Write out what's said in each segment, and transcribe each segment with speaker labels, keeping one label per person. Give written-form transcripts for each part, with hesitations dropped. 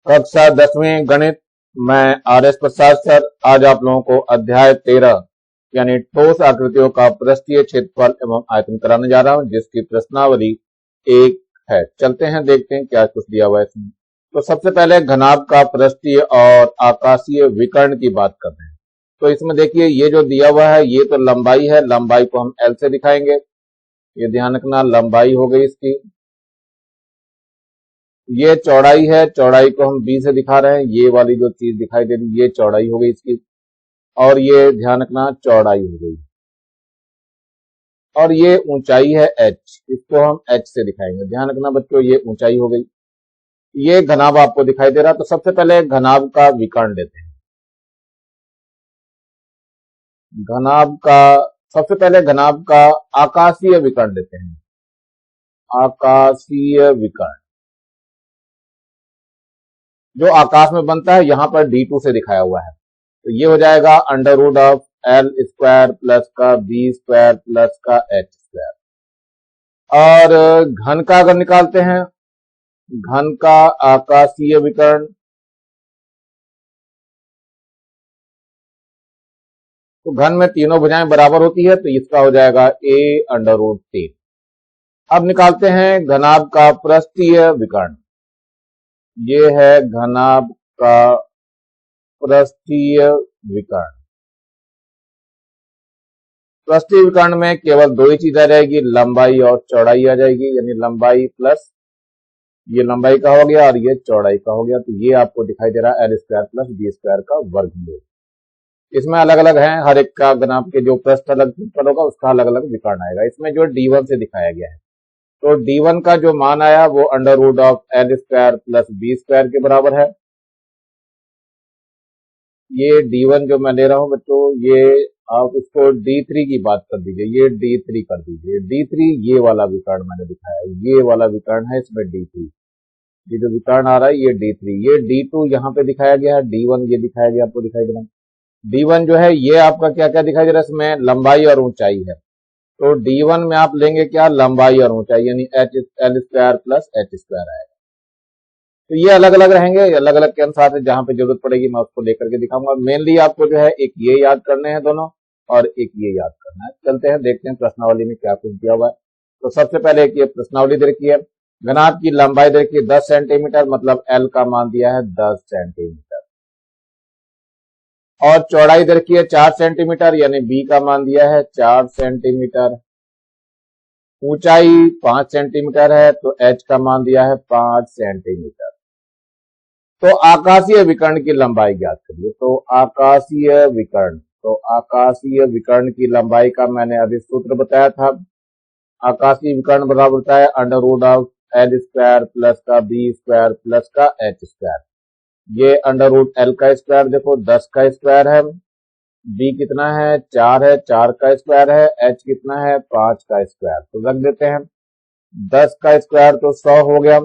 Speaker 1: कक्षा 10वीं गणित। मैं आर.एस. प्रसाद सर आज आप लोगों को अध्याय 13 यानी ठोस आकृतियों का पृष्ठीय क्षेत्रफल एवं आयतन कराने जा रहा हूं, जिसकी प्रश्नावली 1 है। चलते हैं, देखते हैं क्या कुछ दिया हुआ है इसमें। तो सबसे पहले घनाभ का पृष्ठीय और आकाशीय विकर्ण की बात करते हैं। तो इसमें देखिए, ये जो दिया हुआ है ये तो लंबाई है, लंबाई को हम एल से दिखाएंगे। ये ध्यान रखना, लंबाई हो गई इसकी। ये चौड़ाई है, चौड़ाई को हम बी से दिखा रहे हैं। ये वाली जो चीज दिखाई दे रही है ये चौड़ाई हो गई इसकी, और ये ध्यान रखना चौड़ाई हो गई। और ये ऊंचाई है एच, इसको हम एच से दिखाएंगे। ध्यान रखना बच्चों, ये ऊंचाई हो गई। ये घनाभ आपको दिखाई दे रहा है। तो सबसे पहले घनाभ का विकर्ण लेते हैं। घनाभ का सबसे पहले घनाभ का आकाशीय विकर्ण लेते हैं। आकाशीय विकर्ण जो आकाश में बनता है, यहां पर D2 से दिखाया हुआ है। तो ये हो जाएगा under root of L square plus का बी स्क्वायर प्लस का एच स्क्वायर। और घन का अगर निकालते हैं, घन का आकाशीय विकर्ण, तो घन में तीनों भुजाएं बराबर होती है, तो इसका हो जाएगा a अंडर रूट 3। अब निकालते हैं घनाभ का पृष्ठीय विकर्ण। ये है घनाभ का पृष्ठीय विकर्ण। पृष्ठीय विकर्ण में केवल दो ही चीज आ जाएगी, लंबाई और चौड़ाई आ जाएगी। यानी लंबाई प्लस ये लंबाई का हो गया और ये चौड़ाई का हो गया। तो ये आपको दिखाई दे रहा है L square plus B square का वर्गमूल। इसमें अलग अलग है, हर एक का घनाभ के जो पृष्ठ अलग होगा उसका अलग अलग विकर्ण आएगा। इसमें जो D1 से दिखाया गया है, तो D1 का जो मान आया वो under root of L square plus B square के बराबर है। ये D1 जो मैं ले रहा हूं बच्चों, ये आप इसको D3 की बात कर दीजिए, ये D3 कर दीजिए। D3 ये वाला विकर्ण मैंने दिखाया, ये वाला विकर्ण है, इसमें D3 ये जो विकर्ण आ रहा है ये D3। ये D2 यहाँ पे दिखाया गया है, D1 ये दिखाया गया, आपको दिखाई दे रहा है। D1 जो है ये आपका क्या क्या दिखाई दे रहा है, इसमें लंबाई और ऊंचाई है। तो D1 में आप लेंगे क्या, लंबाई और ऊंचाई, यानी L square plus H square आएगा। तो ये अलग अलग रहेंगे, अलग अलग के अनुसार से जहां पे जरूरत पड़ेगी मैं उसको लेकर के दिखाऊंगा। मेनली आपको जो है एक ये याद करने हैं दोनों, और एक ये याद करना है। चलते हैं, देखते हैं प्रश्नावली में क्या कुछ दिया हुआ है। तो सबसे पहले एक ये प्रश्नावली दे रखी है। घनाभ की लंबाई दे रखी है 10 सेंटीमीटर, मतलब एल का मान दिया है 10 सेंटीमीटर। और चौड़ाई दे रखी है 4 सेंटीमीटर, यानी बी का मान दिया है 4 सेंटीमीटर। ऊंचाई 5 सेंटीमीटर है, तो एच का मान दिया है 5 सेंटीमीटर। तो आकाशीय विकर्ण की लंबाई ज्ञात करिए। तो आकाशीय विकर्ण की लंबाई का मैंने अभी सूत्र बताया था। आकाशीय विकर्ण बराबर होता है under root of L square plus का बी स्क्वायर प्लस का एच स्क्वायर। ये अंडर रूट एल का स्क्वायर देखो 10 का स्क्वायर है, बी कितना है 4 है, 4 का स्क्वायर है, एच कितना है 5 का स्क्वायर। तो रख देते हैं 10 का स्क्वायर तो 100 हो गया,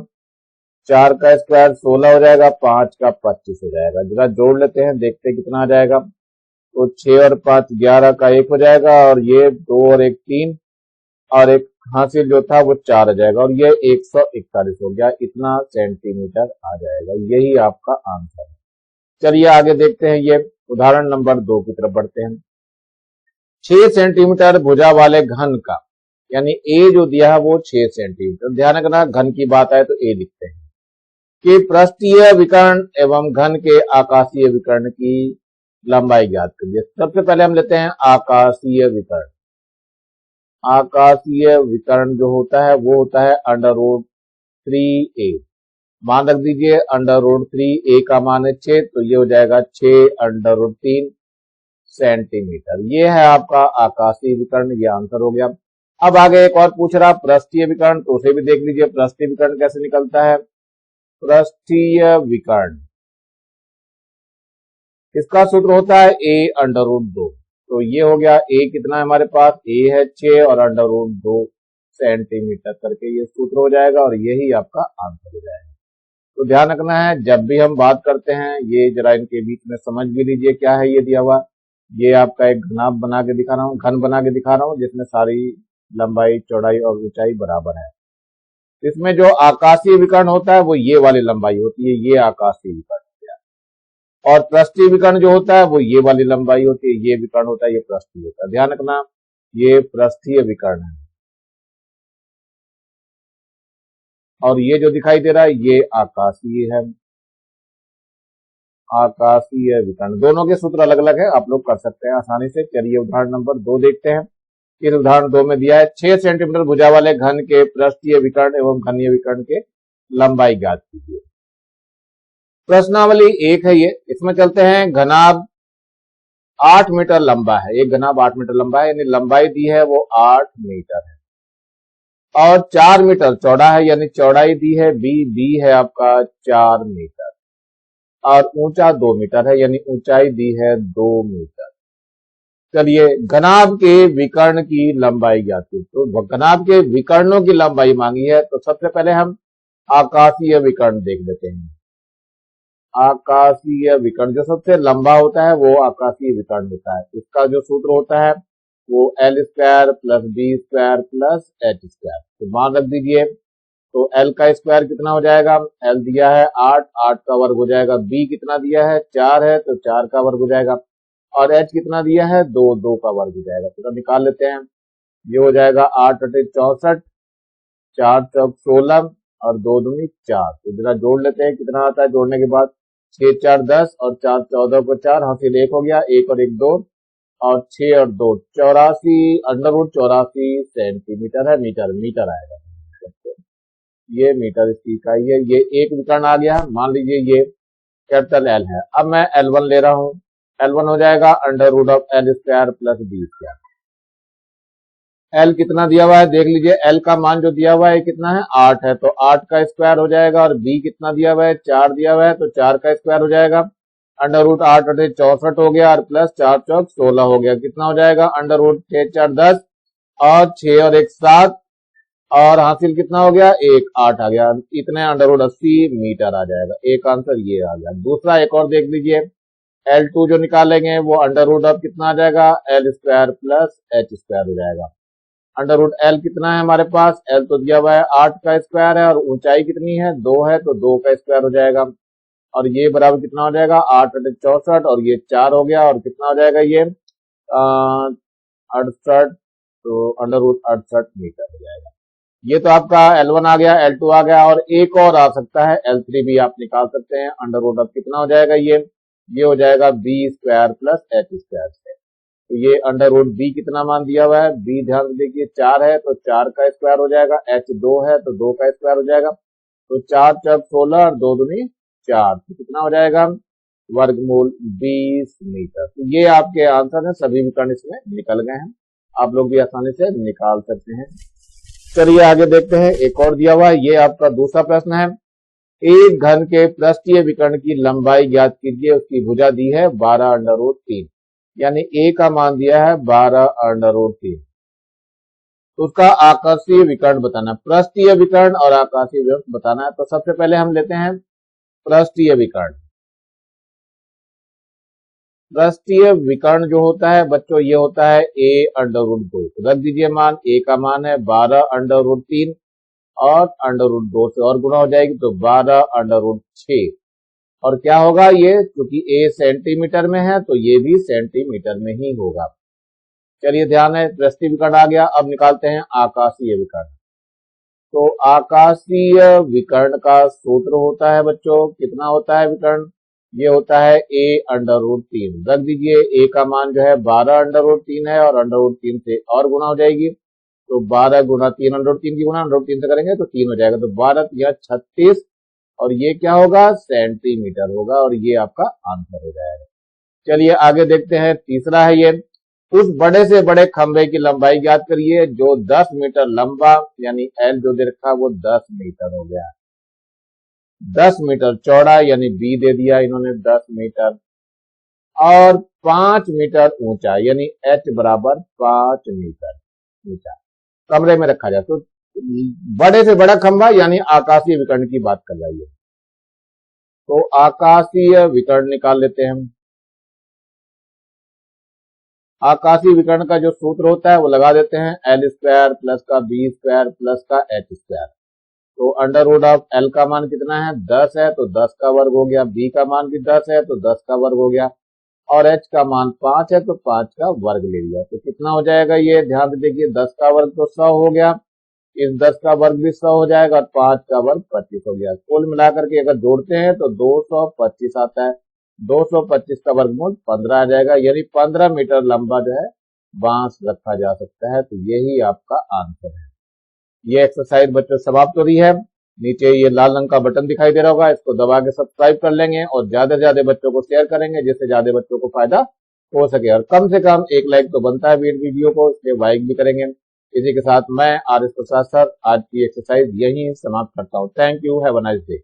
Speaker 1: 4 का स्क्वायर 16 हो जाएगा, 5 का 25 हो जाएगा। जरा जोड़ लेते हैं, देखते हैं कितना आ जाएगा। तो 6 और 5 11 का 1 हो जाएगा, और ये 2 और 1 3, और एक हासिल जो था वो 4 आ जाएगा, और ये 141 हो गया। इतना सेंटीमीटर आ जाएगा। यही आपका आंसर है। चलिए आगे देखते हैं, ये उदाहरण नंबर 2 की तरफ बढ़ते हैं। 6 सेंटीमीटर भुजा वाले घन का, यानी ए जो दिया है वो 6 सेंटीमीटर। ध्यान रखना, घन की बात आए तो ए लिखते हैं कि पृष्ठीय विकर्ण एवं घन के आकाशीय विकर्ण की लंबाई ज्ञात करिए। सबसे पहले हम लेते हैं आकाशीय विकर्ण। आकाशीय विकर्ण जो होता है वो होता है अंडर रूट 3a। मान रख दीजिए अंडर रूट 3a का मान है 6, तो ये हो जाएगा 6 अंडर रूट 3 सेंटीमीटर। ये है आपका आकाशीय विकर्ण, ये आंसर हो गया। अब आगे एक और पूछ रहा पृष्ठीय विकर्ण, तो उसे भी देख लीजिए पृष्ठीय विकर्ण कैसे निकलता है। पृष्ठीय विकर्ण, इसका सूत्र होता है a अंडर रूट 2। तो ये हो गया a कितना है हमारे पास, a है 6 और अंडर रूट 2 सेंटीमीटर करके ये सूत्र हो जाएगा, और यही आपका आंसर हो जाएगा। तो ध्यान रखना है जब भी हम बात करते हैं, ये जरा इनके बीच में समझ भी लीजिए क्या है ये दिया हुआ। ये आपका एक घनाभ बना के दिखा रहा हूँ, घन बना के दिखा रहा हूँ, जिसमें सारी लंबाई चौड़ाई और ऊंचाई बराबर है। इसमें जो आकाशीय विकर्ण होता है वो ये वाली लंबाई होती है, ये आकाशीय विकर्ण हो गया। और पृष्ठीय विकर्ण जो होता है वो ये वाली लंबाई होती है, ये विकर्ण होता है, ये पृष्ठीय होता है। ध्यान रखना, ये पृष्ठीय विकर्ण है और ये जो दिखाई दे रहा है ये आकाशीय है, आकाशीय विकर्ण। दोनों के सूत्र अलग अलग है, आप लोग कर सकते हैं आसानी से। चलिए उदाहरण नंबर 2 देखते हैं। इस उदाहरण 2 में दिया है 6 सेंटीमीटर भुजा वाले घन के पृष्ठीय विकर्ण एवं घनीय विकर्ण के लंबाई ज्ञात कीजिए। प्रश्नावली 1 है ये, इसमें चलते हैं। घनाभ 8 मीटर लंबा है, एक घनाभ 8 मीटर लंबा है, यानी लंबाई दी है वो 8 मीटर है और 4 मीटर चौड़ा है, यानी चौड़ाई दी है बी है आपका 4 मीटर और ऊंचा 2 मीटर है, यानी ऊंचाई दी है 2 मीटर। चलिए घनाभ के विकर्ण की लंबाई ज्ञात कीजिए। तो घनाभ के विकर्णों की लंबाई मांगी है, तो सबसे पहले हम आकाशीय विकर्ण देख लेते हैं। आकाशीय विकर्ण जो सबसे लंबा होता है वो आकाशीय विकर्ण होता है। इसका जो सूत्र होता है वो L square plus B square plus H square. तो मान रख दीजिए, तो L का स्क्वायर कितना हो जाएगा, L दिया है 8, 8 का वर्ग हो जाएगा। B कितना दिया है 4 है, तो 4 का वर्ग हो जाएगा। और H कितना दिया है 2, 2 का वर्ग हो जाएगा। तो निकाल लेते हैं, ये हो जाएगा 8 × 64, 4 × 16 और 2 दूनी 4। तो जरा जोड़ लेते हैं, कितना आता है जोड़ने के बाद, 6 × 4 10 और 4 14 को 4 हासिल 1 हो गया, 1 और 1 2 और 6 और 2 84 √84 सेंटीमीटर है, मीटर आएगा। ये मीटर इसकी इकाई है। ये एक विकर्ण आ गया। मान लीजिए ये कैपिटल L है। अब मैं L1 ले रहा हूं, L1 हो जाएगा √L square plus B square. L कितना दिया हुआ है देख लीजिए, L का मान जो दिया हुआ है कितना है 8 है, तो 8 का स्क्वायर हो जाएगा। और B कितना दिया हुआ है 4 दिया हुआ है, तो 4 का स्क्वायर हो जाएगा। √8 × 64 हो गया और प्लस 4 × 16 हो गया। कितना हो जाएगा √6 × 4 10 और 6 और 1 7 और हासिल कितना हो गया 1 8 आ गया। इतने √80 मीटर आ जाएगा। एक आंसर ये आ गया। दूसरा एक और देख लीजिए, L2 जो निकालेंगे वो √ऑफ कितना आ जाएगा L square plus H square हो जाएगा। √L कितना है हमारे पास, L तो दिया हुआ है 8 का स्क्वायर है और ऊंचाई कितनी है 2 है, तो 2 का स्क्वायर हो जाएगा। और ये बराबर कितना हो जाएगा 8 × 64 और ये 4 हो गया और कितना हो जाएगा ये 68, तो √68 मीटर हो जाएगा। ये तो आपका L1 आ गया, L2 आ गया और एक और आ सकता है L3 भी आप निकाल सकते हैं। √ऑफ कितना हो जाएगा ये हो जाएगा B square plus H square से। तो ये √b कितना मान दिया हुआ है, b ध्यान से देखिए 4 है, तो 4 का स्क्वायर हो जाएगा। h 2 है, तो 2 का स्क्वायर हो जाएगा। तो 4 × 16 और 2 दूनी 4, तो कितना हो जाएगा वर्गमूल 20 मीटर। तो ये आपके आंसर है, सभी विकर्ण इसमें निकल गए हैं, आप लोग भी आसानी से निकाल सकते हैं। चलिए आगे देखते हैं, एक और दिया हुआ है। ये आपका दूसरा प्रश्न है। एक घन के पृष्ठीय विकर्ण की लंबाई ज्ञात कीजिए, उसकी भुजा दी है 12√3, यानी a का मान दिया है 12√3। तो उसका आकाशीय विकर्ण बताना है, पृष्ठीय विकर्ण और आकाशीय विकर्ण बताना है। तो सबसे पहले हम लेते हैं पृष्ठीय विकर्ण। पृष्ठीय विकर्ण जो होता है बच्चों ये होता है a√2। रख दीजिए मान, a का मान है 12√3 और √2 से और गुणा हो जाएगी तो 12√6। और क्या होगा ये, क्योंकि a सेंटीमीटर में है तो ये भी सेंटीमीटर में ही होगा। चलिए ध्यान है, पृष्ठीय विकर्ण आ गया। अब निकालते हैं आकाशीय विकर्ण। तो आकाशीय विकर्ण का सूत्र होता है बच्चों, कितना होता है विकर्ण, ये होता है a√3। रख दीजिए a का मान जो है 12√3 है और √3 से और गुणा हो जाएगी, तो 12 × 3 √3 की गुणा √3 से करेंगे तो 3 हो जाएगा, तो 12 या 36 और ये क्या होगा सेंटीमीटर होगा और ये आपका आंसर हो जाएगा। चलिए आगे देखते हैं, तीसरा है ये, उस बड़े से बड़े खंभे की लंबाई ज्ञात करिए जो 10 मीटर लंबा, यानी L जो दे रखा वो 10 मीटर हो गया, 10 मीटर चौड़ा, यानी B दे दिया इन्होंने 10 मीटर और 5 मीटर ऊंचा, यानी H बराबर 5 मीटर ऊंचा कमरे में रखा जाए। तो बड़े से बड़ा खंभा यानी आकाशीय विकर्ण की बात कर रही है। तो आकाशीय विकर्ण निकाल लेते हैं हम। आकाशीय विकर्ण का जो सूत्र होता है वो लगा देते हैं L स्क्वायर प्लस का बी स्क्वायर प्लस का एच स्क्वायर। तो अंडर रूट ऑफ एल का मान कितना है 10 है, तो 10 का वर्ग हो गया। बी का मान भी 10 है, तो 10 का वर्ग हो गया। और एच का मान 5 है, तो 5 का वर्ग ले लिया। तो कितना हो जाएगा, ये ध्यान से देखिए, 10 का वर्ग तो 100 हो गया, इस 10 का वर्ग भी 100 हो जाएगा, और 5 का वर्ग 25 हो गया। कुल मिलाकर के अगर जोड़ते हैं तो 225 आता है। 225 का वर्गमूल 15 आ जाएगा, यानी 15 मीटर लंबा जो है बांस रखा जा सकता है। तो यही आपका आंसर है। ये एक्सरसाइज बच्चों समाप्त हो रही है। नीचे ये लाल रंग का बटन दिखाई दे रहा होगा, इसको दबा के सब्सक्राइब कर लेंगे और ज्यादा से ज्यादा बच्चों को शेयर करेंगे, जिससे ज्यादा बच्चों को फायदा हो सके। और कम से कम एक लाइक तो बनता है वीडियो को, इसलिए लाइक भी करेंगे। इसी के साथ मैं आर एस प्रसाद सर आज की एक्सरसाइज यही समाप्त करता हूँ। Thank you, have a nice day.